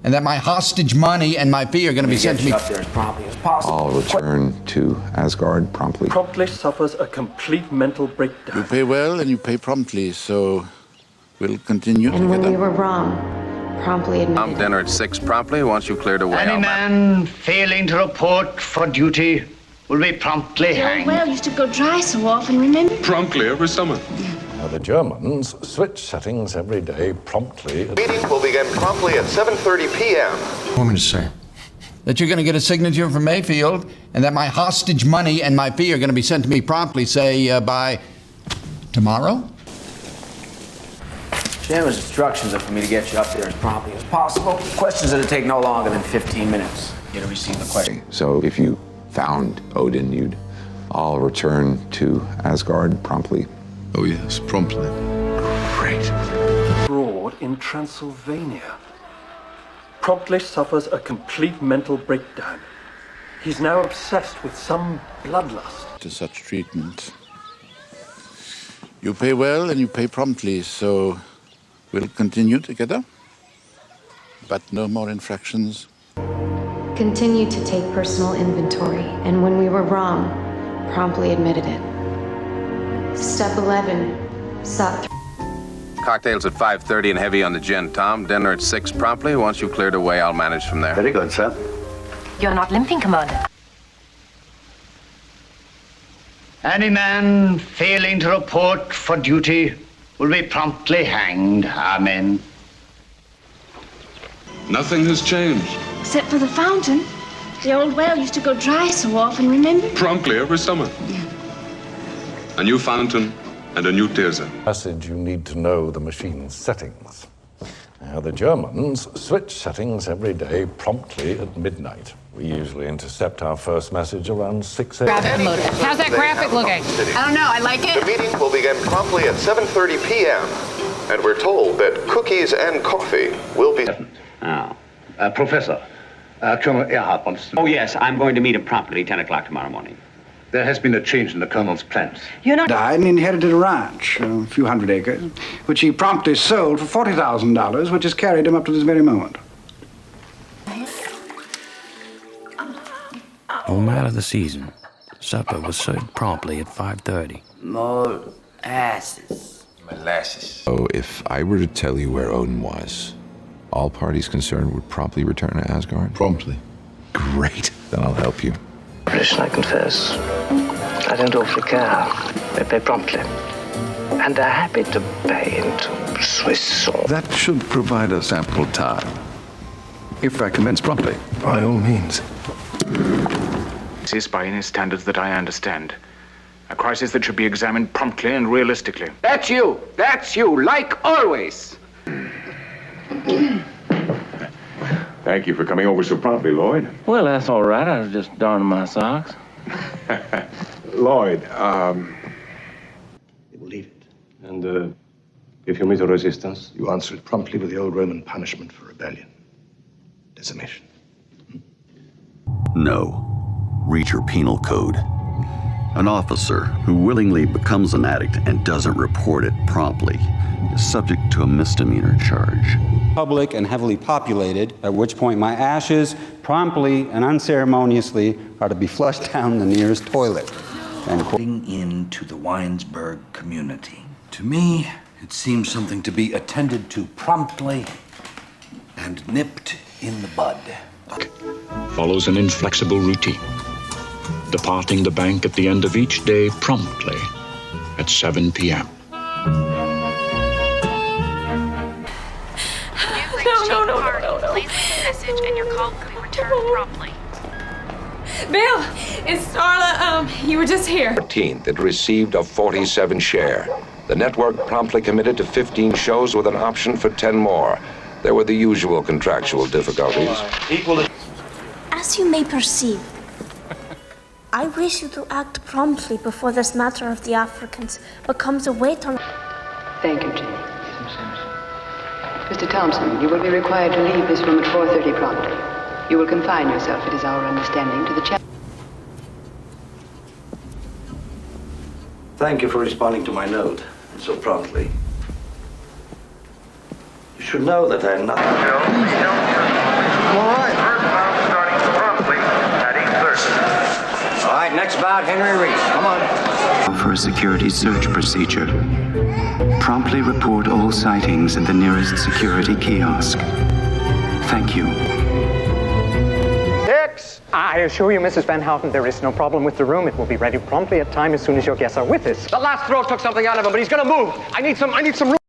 and that my hostage money and my fee are going to be sent to me up there as promptly as possible. I'll return to Asgard promptly. Promptly suffers a complete mental breakdown. You pay well and you pay promptly, so we'll continue And when together. we were wrong, promptly admitted it. Dinner at 6 promptly. Once you've cleared away, Any man failing to report for duty will be promptly hanged. Well, used to go dry so often, remember? Promptly every summer. The Germans switch settings every day promptly. Meeting will begin promptly at 7:30 p.m. What do you want me to say? That you're going to get a signature from Mayfield, and that my hostage money and my fee are going to be sent to me promptly, say, by tomorrow? Chairman's instructions are for me to get you up there as promptly as possible. Questions are to take no longer than 15 minutes. You're to receive the question. So if you found Odin, I'll return to Asgard promptly. Oh yes, promptly. Great. Abroad in Transylvania. Promptly suffers a complete mental breakdown. He's now obsessed with some bloodlust. To such treatment. You pay well and you pay promptly, so we'll continue together. But no more infractions. Continued to take personal inventory, and when we were wrong, promptly admitted it. Step 11, sought. Cocktails at 5:30 and heavy on the gin, Tom. Dinner at 6 promptly. Once you've cleared away, I'll manage from there. Very good, sir. You're not limping, Commander. Any man failing to report for duty will be promptly hanged. Amen. Nothing has changed. Except for the fountain. The old well used to go dry so often, remember? Promptly every summer. A new fountain and a new Tirza. Message: you need to know the machine's settings. The Germans switch settings every day promptly at midnight. We usually intercept our first message around 6 a.m. How's that graphic looking? I don't know, I like The meeting will begin promptly at 7:30 p.m. And we're told that cookies and coffee will be... Professor, Colonel Earhart wants to... Oh, yes, I'm going to meet him promptly 10 o'clock tomorrow morning. There has been a change in the Colonel's plans. You're not... Died and inherited a ranch, a few hundred acres, which he promptly sold for $40,000, which has carried him up to this very moment. No matter the season, supper was served promptly at 5:30. Molasses. So if I were to tell you where Odin was, all parties concerned would promptly return to Asgard? Promptly. Great. Then I'll help you. Listen, I confess, I don't awfully care. They pay promptly. And they're happy to pay into Swiss or... That should provide us ample time. If I commence promptly, by all means. This is, by any standards that I understand, a crisis that should be examined promptly and realistically. That's you! That's you, like always! Thank you for coming over so promptly, Lloyd. Well, that's all right. I was just darning my socks. Lloyd, You will leave it. and if you meet a resistance, You answer it promptly with the old Roman punishment for rebellion. Decimation. No. Read your penal code. An officer who willingly becomes an addict and doesn't report it promptly is subject to a misdemeanor charge. Public and heavily populated, at which point my ashes promptly and unceremoniously are to be flushed down the nearest toilet. Putting into the Winesburg community. To me, it seems something to be attended to promptly and nipped in the bud. Follows an inflexible routine. Departing the bank at the end of each day promptly at 7 p.m. No. Please leave a message and your call will be returned promptly. Bill, it's Starla. You were just here. 14th, it received a 47 share. The network promptly committed to 15 shows with an option for 10 more. There were the usual contractual difficulties. As you may perceive, I wish you to act promptly before this matter of the Africans becomes a weight on... Thank you, Jimmy. Mr. Thompson, you will be required to leave this room at 4:30 promptly. You will confine yourself, it is our understanding, to the chat. Thank you for responding to my note so promptly. You should know that I'm not... out Henry Reese. Come on. For a security search procedure. Promptly report all sightings at the nearest security kiosk. Thank you. Hicks! I assure you, Mrs. Van Houten, there is no problem with the room. It will be ready promptly at time as soon as your guests are with us. The last throw took something out of him, but he's gonna move. I need some room.